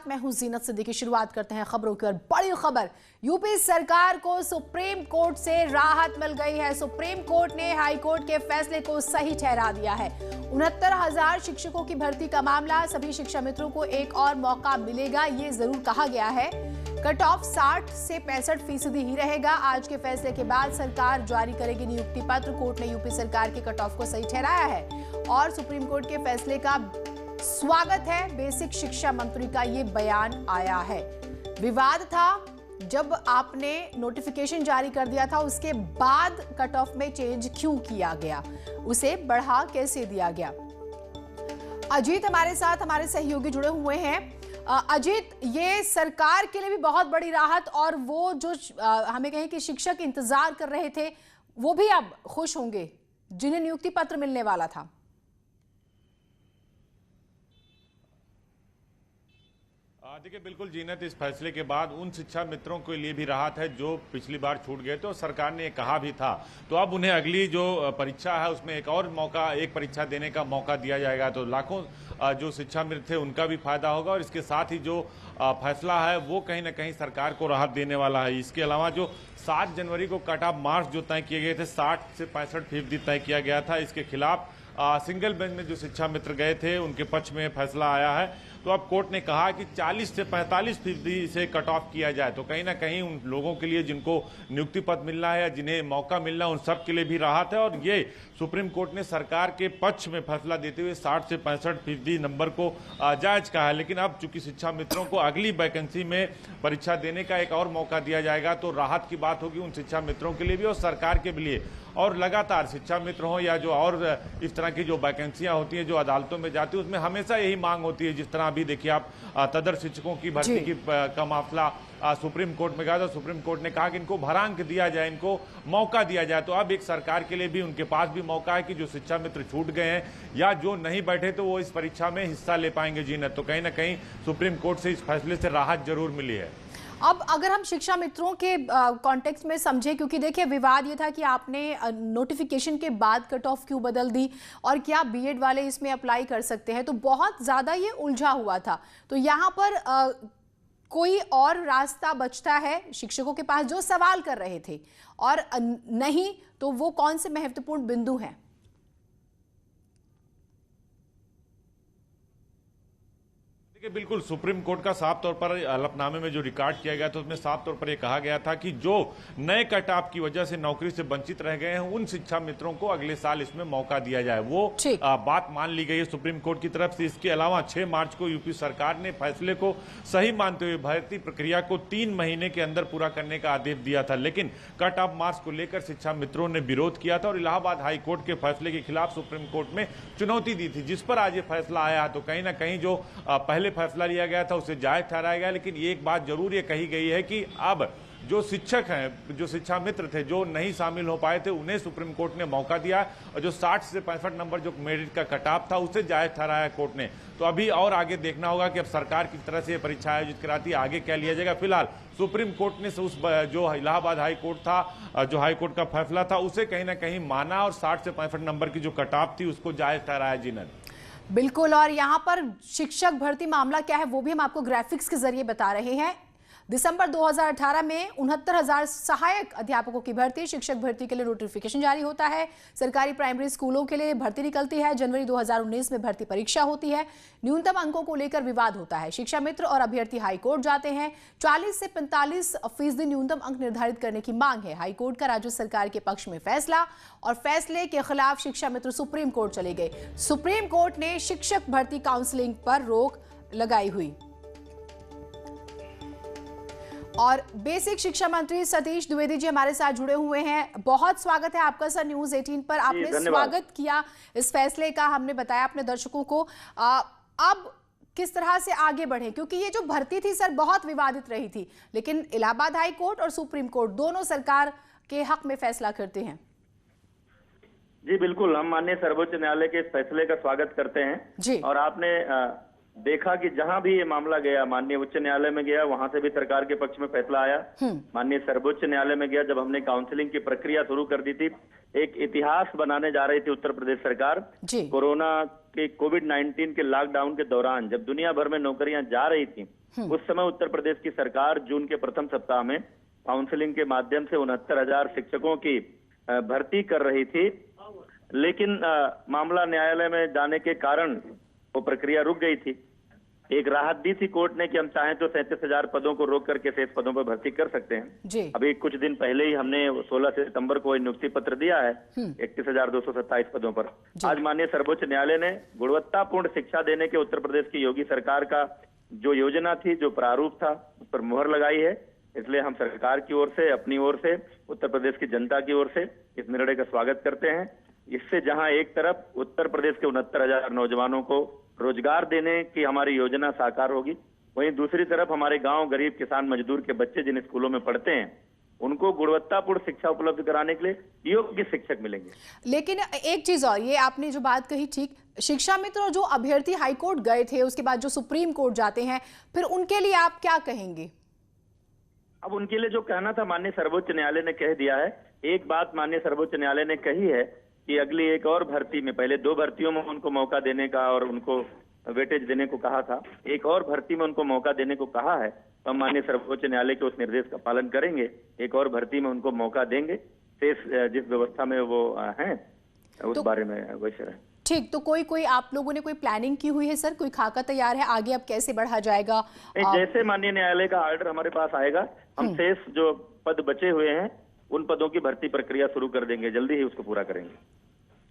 मैं हूं जीनत सिद्दीकी। शुरुआत करते हैं खबरों की और बड़ी खबर, यूपी सरकार को सुप्रीम कोर्ट से राहत मिल गई है। सुप्रीम कोर्ट ने हाई कोर्ट के फैसले को सही ठहरा दिया है। 69,000 शिक्षकों की भर्ती का मामला, सभी शिक्षा मित्रों को एक और मौका मिलेगा, ये जरूर कहा गया है। कट ऑफ 60 से 65% ही रहेगा। आज के फैसले के बाद सरकार जारी करेगी नियुक्ति पत्र। कोर्ट ने यूपी सरकार के कट ऑफ को सही ठहराया है और सुप्रीम कोर्ट के फैसले का स्वागत है। बेसिक शिक्षा मंत्री का ये बयान आया है। विवाद था जब आपने नोटिफिकेशन जारी कर दिया था, उसके बाद कट ऑफ में चेंज क्यों किया गया, उसे बढ़ा कैसे दिया गया। अजीत हमारे साथ, हमारे सहयोगी जुड़े हुए हैं। अजीत, ये सरकार के लिए भी बहुत बड़ी राहत और वो जो हमें कहें कि शिक्षक इंतजार कर रहे थे वो भी अब खुश होंगे जिन्हें नियुक्ति पत्र मिलने वाला था। देखिए, बिल्कुल जीनत, इस फैसले के बाद उन शिक्षा मित्रों के लिए भी राहत है जो पिछली बार छूट गए थे और सरकार ने कहा भी था, तो अब उन्हें अगली जो परीक्षा है उसमें एक और मौका, एक परीक्षा देने का मौका दिया जाएगा। तो लाखों जो शिक्षा मित्र थे उनका भी फायदा होगा और इसके साथ ही जो फैसला है वो कहीं ना कहीं सरकार को राहत देने वाला है। इसके अलावा जो 7 जनवरी को कट ऑफ मार्क्स जो तय किए गए थे, 60 से 65% तय किया गया था, इसके खिलाफ सिंगल बेंच में जो शिक्षा मित्र गए थे उनके पक्ष में फैसला आया है। तो अब कोर्ट ने कहा कि 40 से 45% से कट ऑफ किया जाए। तो कहीं ना कहीं उन लोगों के लिए जिनको नियुक्ति पत्र मिलना है या जिन्हें मौका मिलना है, उन सब के लिए भी राहत है। और ये सुप्रीम कोर्ट ने सरकार के पक्ष में फैसला देते हुए 60 से 65% नंबर को जायज कहा है। लेकिन अब चूंकि शिक्षा मित्रों को अगली वैकेंसी में परीक्षा देने का एक और मौका दिया जाएगा, तो राहत की बात होगी उन शिक्षा मित्रों के लिए भी और सरकार के लिए। और लगातार शिक्षा मित्र हो या जो और इस तरह की जो वैकेंसियां होती हैं जो अदालतों में जाती है, उसमें हमेशा यही मांग होती है। जिस तरह अभी देखिए आप तदर शिक्षकों की भर्ती की का मामला सुप्रीम कोर्ट में गया था, सुप्रीम कोर्ट ने कहा कि इनको भरांक दिया जाए, इनको मौका दिया जाए। तो अब एक सरकार के लिए भी उनके पास भी मौका है कि जो शिक्षा मित्र छूट गए हैं या जो नहीं बैठे तो वो इस परीक्षा में हिस्सा ले पाएंगे। जीनत, तो कहीं ना कहीं सुप्रीम कोर्ट से इस फैसले से राहत जरूर मिली है। अब अगर हम शिक्षा मित्रों के कॉन्टेक्स्ट में समझें, क्योंकि देखिए विवाद ये था कि आपने नोटिफिकेशन के बाद कट ऑफ क्यों बदल दी और क्या बीएड वाले इसमें अप्लाई कर सकते हैं, तो बहुत ज़्यादा ये उलझा हुआ था। तो यहाँ पर कोई और रास्ता बचता है शिक्षकों के पास जो सवाल कर रहे थे, और नहीं तो वो कौन से महत्वपूर्ण बिंदु हैं? बिल्कुल, सुप्रीम कोर्ट का साफ तौर पर हलफनामे में जो रिकॉर्ड किया गया था उसमें साफ तौर पर यह कहा गया था कि जो नए कट ऑफ की वजह से नौकरी से वंचित रह गए हैं उन शिक्षा मित्रों को अगले साल इसमें मौका दिया जाए। वो बात मान ली गई है सुप्रीम कोर्ट की तरफ से। इसके अलावा 6 मार्च को यूपी सरकार ने फैसले को सही मानते हुए भर्ती प्रक्रिया को 3 महीने के अंदर पूरा करने का आदेश दिया था। लेकिन कट ऑफ मार्क्स को लेकर शिक्षा मित्रों ने विरोध किया था और इलाहाबाद हाई कोर्ट के फैसले के खिलाफ सुप्रीम कोर्ट में चुनौती दी थी, जिस पर आज ये फैसला आया। तो कहीं ना कहीं जो पहले फैसला लिया गया था उसे जायज ठहराया गया। लेकिन एक बात जरूर ये कही गई है कि अब जो शिक्षक हैं, जो शिक्षा मित्र थे जो नहीं शामिल हो पाए थे, उन्हें सुप्रीम कोर्ट ने मौका दिया और जो 60 से 65 नंबर जो मेरिट का कटाव था उसे जायज ठहराया कोर्ट ने। तो अभी और आगे देखना होगा कि अब सरकार किस तरह से ये परीक्षा आयोजित कराती है, आगे क्या लिया जाएगा। फिलहाल सुप्रीम कोर्ट ने उस जो इलाहाबाद हाई कोर्ट था, जो हाई कोर्ट का फैसला था, उसे कहीं ना कहीं माना और 60 से 65 नंबर की जो कटाव थी उसको जायज ठहराया। जीनत, बिल्कुल, और यहाँ पर शिक्षक भर्ती मामला क्या है वो भी हम आपको ग्राफिक्स के जरिए बता रहे हैं। दिसंबर 2018 में 69,000 सहायक अध्यापकों की भर्ती, शिक्षक भर्ती के लिए नोटिफिकेशन जारी होता है। सरकारी प्राइमरी स्कूलों के लिए भर्ती निकलती है। जनवरी 2019 में भर्ती परीक्षा होती है। न्यूनतम अंकों को लेकर विवाद होता है। शिक्षा मित्र और अभ्यर्थी हाईकोर्ट जाते हैं। 40 से 45% न्यूनतम अंक निर्धारित करने की मांग है। हाईकोर्ट का राज्य सरकार के पक्ष में फैसला और फैसले के खिलाफ शिक्षा मित्र सुप्रीम कोर्ट चले गए। सुप्रीम कोर्ट ने शिक्षक भर्ती काउंसलिंग पर रोक लगाई हुई। और बेसिक शिक्षा मंत्री सतीश द्विवेदी जी हमारे साथ जुड़े हुए हैं। बहुत स्वागत है आपका सर न्यूज़ 18 पर। आपने स्वागत किया इस फैसले का, हमने बताया अपने दर्शकों को। अब किस तरह से आगे बढ़े, क्योंकि ये जो भर्ती थी सर बहुत विवादित रही थी, लेकिन इलाहाबाद हाई कोर्ट और सुप्रीम कोर्ट दोनों सरकार के हक में फैसला करते हैं। जी बिल्कुल, हम माननीय सर्वोच्च न्यायालय के इस फैसले का स्वागत करते हैं जी। और आपने देखा कि जहां भी ये मामला गया, माननीय उच्च न्यायालय में गया, वहां से भी सरकार के पक्ष में फैसला आया। माननीय सर्वोच्च न्यायालय में गया, जब हमने काउंसलिंग की प्रक्रिया शुरू कर दी थी, एक इतिहास बनाने जा रही थी उत्तर प्रदेश सरकार। कोरोना के कोविड-19 के लॉकडाउन के दौरान जब दुनिया भर में नौकरियां जा रही थी, उस समय उत्तर प्रदेश की सरकार जून के प्रथम सप्ताह में काउंसलिंग के माध्यम से 69,000 शिक्षकों की भर्ती कर रही थी, लेकिन मामला न्यायालय में जाने के कारण वो प्रक्रिया रुक गई थी। एक राहत दी थी कोर्ट ने कि हम चाहें तो 37,000 पदों को रोक करके शेष पदों पर भर्ती कर सकते हैं। अभी कुछ दिन पहले ही हमने 16 सितंबर को नियुक्ति पत्र दिया है 31,227 पदों पर। आज माननीय सर्वोच्च न्यायालय ने गुणवत्तापूर्ण शिक्षा देने के उत्तर प्रदेश की योगी सरकार का जो योजना थी, जो प्रारूप था, उस पर मुहर लगाई है। इसलिए हम सरकार की ओर से, अपनी ओर से, उत्तर प्रदेश की जनता की ओर से इस निर्णय का स्वागत करते हैं। इससे जहां एक तरफ उत्तर प्रदेश के 69,000 नौजवानों को रोजगार देने की हमारी योजना साकार होगी, वहीं दूसरी तरफ हमारे गांव, गरीब, किसान, मजदूर के बच्चे जिन स्कूलों में पढ़ते हैं उनको गुणवत्तापूर्ण शिक्षा उपलब्ध कराने के लिए योग्य शिक्षक मिलेंगे। लेकिन एक चीज और, ये आपने जो बात कही ठीक, शिक्षा मित्र और जो अभ्यर्थी हाईकोर्ट गए थे उसके बाद जो सुप्रीम कोर्ट जाते हैं, फिर उनके लिए आप क्या कहेंगे? अब उनके लिए जो कहना था माननीय सर्वोच्च न्यायालय ने कह दिया है। एक बात माननीय सर्वोच्च न्यायालय ने कही है कि अगली एक और भर्ती में, पहले 2 भर्तियों में उनको मौका देने का और उनको वेटेज देने को कहा था, एक और भर्ती में उनको मौका देने को कहा है, तो हम माननीय सर्वोच्च न्यायालय के उस निर्देश का पालन करेंगे। एक और भर्ती में उनको मौका देंगे, शेष जिस व्यवस्था में वो हैं उस बारे में वैसे रहे। ठीक, तो कोई आप लोगों ने कोई प्लानिंग की हुई है सर? कोई खाका तैयार है आगे अब कैसे बढ़ा जाएगा? जैसे माननीय न्यायालय का ऑर्डर हमारे पास आएगा, हम शेष जो पद बचे हुए हैं उन पदों की भर्ती प्रक्रिया शुरू कर देंगे, जल्दी ही उसको पूरा करेंगे।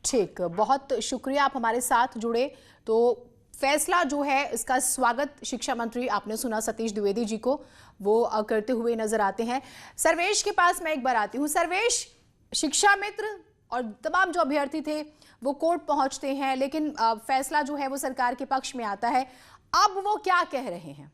ठीक, बहुत शुक्रिया आप हमारे साथ जुड़े। तो फैसला जो है इसका स्वागत शिक्षा मंत्री, आपने सुना सतीश द्विवेदी जी को, वो करते हुए नजर आते हैं। सर्वेश के पास मैं एक बार आती हूँ। सर्वेश, शिक्षा मित्र और तमाम जो अभ्यर्थी थे वो कोर्ट पहुंचते हैं, लेकिन फैसला जो है वो सरकार के पक्ष में आता है। अब वो क्या कह रहे हैं?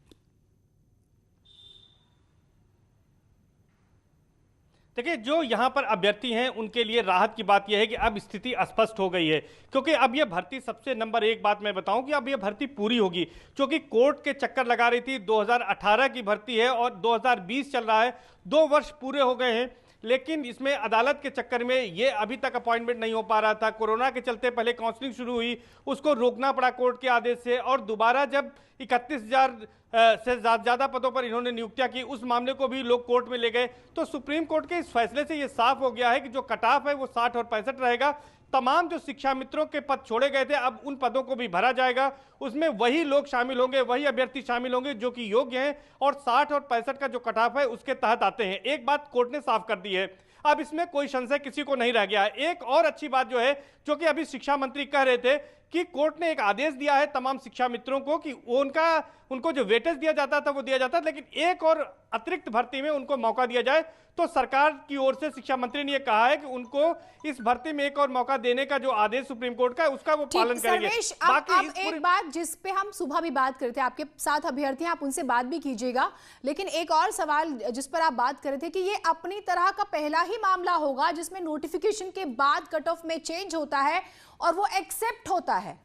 देखिए, जो यहाँ पर अभ्यर्थी हैं उनके लिए राहत की बात यह है कि अब स्थिति स्पष्ट हो गई है, क्योंकि अब ये भर्ती, सबसे नंबर 1 बात मैं बताऊं कि अब ये भर्ती पूरी होगी, क्योंकि कोर्ट के चक्कर लगा रही थी। 2018 की भर्ती है और 2020 चल रहा है, 2 वर्ष पूरे हो गए हैं, लेकिन इसमें अदालत के चक्कर में ये अभी तक अपॉइंटमेंट नहीं हो पा रहा था। कोरोना के चलते पहले काउंसलिंग शुरू हुई, उसको रोकना पड़ा कोर्ट के आदेश से, और दोबारा जब 31,000 से ज़्यादा पदों पर इन्होंने नियुक्तियां की, उस मामले को भी लोग कोर्ट में ले गए। तो सुप्रीम कोर्ट के इस फैसले से ये साफ हो गया है कि जो कट ऑफ है वो 60 और 65 रहेगा। तमाम जो शिक्षा मित्रों के पद छोड़े गए थे, अब उन पदों को भी भरा जाएगा। उसमें वही लोग शामिल होंगे, वही अभ्यर्थी शामिल होंगे जो कि योग्य हैं और 60 और 65 का जो कट ऑफ है उसके तहत आते हैं। एक बात कोर्ट ने साफ कर दी है, अब इसमें कोई संशय किसी को नहीं रह गया है। एक और अच्छी बात जो है, जो कि अभी शिक्षा मंत्री कह रहे थे कि कोर्ट ने एक आदेश दिया है तमाम शिक्षा मित्रों को कि उनको जो वेटेज दिया जाता था वो दिया जाता, लेकिन एक और अतिरिक्त भर्ती में उनको मौका दिया जाए। तो सरकार की ओर से शिक्षा मंत्री ने यह कहा है कि उनको इस भर्ती में एक और मौका देने का जो आदेश सुप्रीम कोर्ट का है उसका वो पालन करेंगे। अब एक बात जिस पे हम सुबह भी बात करते हैं, आपके साथ अभ्यर्थी हैं, आप उनसे बात भी कीजिएगा, लेकिन एक और सवाल जिस पर आप बात कर रहे थे कि ये अपनी तरह का पहला ही मामला होगा जिसमें नोटिफिकेशन के बाद कट ऑफ में चेंज होता है और वो एक्सेप्ट होता है।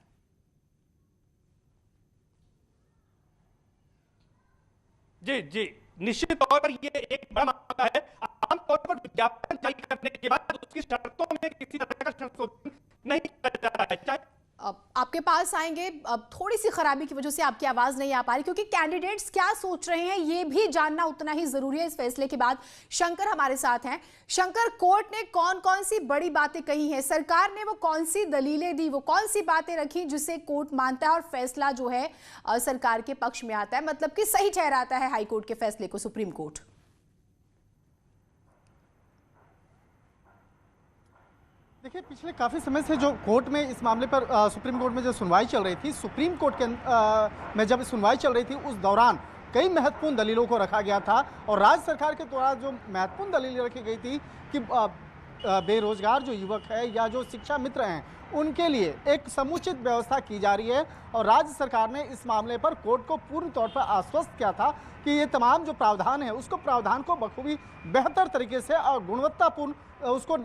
जी जी, निश्चित तौर पर ये एक बड़ा मामला है। आमतौर पर विज्ञापन जारी करने के बाद उसकी शर्तों में किसी तरह का संशोधन नहीं किया जाता है। आपके पास आएंगे, अब थोड़ी सी खराबी की वजह से आपकी आवाज नहीं आ पा रही, क्योंकि कैंडिडेट्स क्या सोच रहे हैं ये भी जानना उतना ही जरूरी है इस फैसले के बाद। शंकर हमारे साथ हैं। शंकर, कोर्ट ने कौन कौन सी बड़ी बातें कही हैं, सरकार ने वो कौन सी दलीलें दी, वो कौन सी बातें रखी जिसे कोर्ट मानता है और फैसला जो है सरकार के पक्ष में आता है, मतलब कि सही ठहराता है हाईकोर्ट के फैसले को सुप्रीम कोर्ट? देखिए, पिछले काफ़ी समय से जो कोर्ट में इस मामले पर सुप्रीम कोर्ट में जो सुनवाई चल रही थी, सुप्रीम कोर्ट के में जब सुनवाई चल रही थी उस दौरान कई महत्वपूर्ण दलीलों को रखा गया था और राज्य सरकार के द्वारा जो महत्वपूर्ण दलीलें रखी गई थी कि बेरोजगार जो युवक है या जो शिक्षा मित्र हैं उनके लिए एक समुचित व्यवस्था की जा रही है। और राज्य सरकार ने इस मामले पर कोर्ट को पूर्ण तौर पर आश्वस्त किया था कि ये तमाम जो प्रावधान है उसको प्रावधान को बखूबी बेहतर तरीके से और गुणवत्तापूर्ण उसको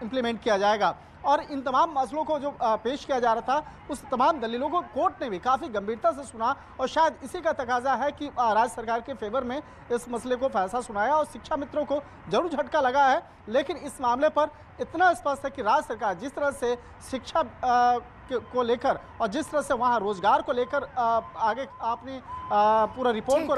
इम्प्लीमेंट किया जाएगा। और इन तमाम मसलों को जो पेश किया जा रहा था उस तमाम दलीलों को कोर्ट ने भी काफ़ी गंभीरता से सुना और शायद इसी का तकाजा है कि राज्य सरकार के फेवर में इस मसले को फैसला सुनाया और शिक्षा मित्रों को जरूर झटका लगा है। लेकिन इस मामले पर इतना स्पष्ट है कि राज्य सरकार जिस तरह से शिक्षा को लेकर और जिस तरह से वहाँ रोजगार को लेकर आगे आपने पूरा रिपोर्ट को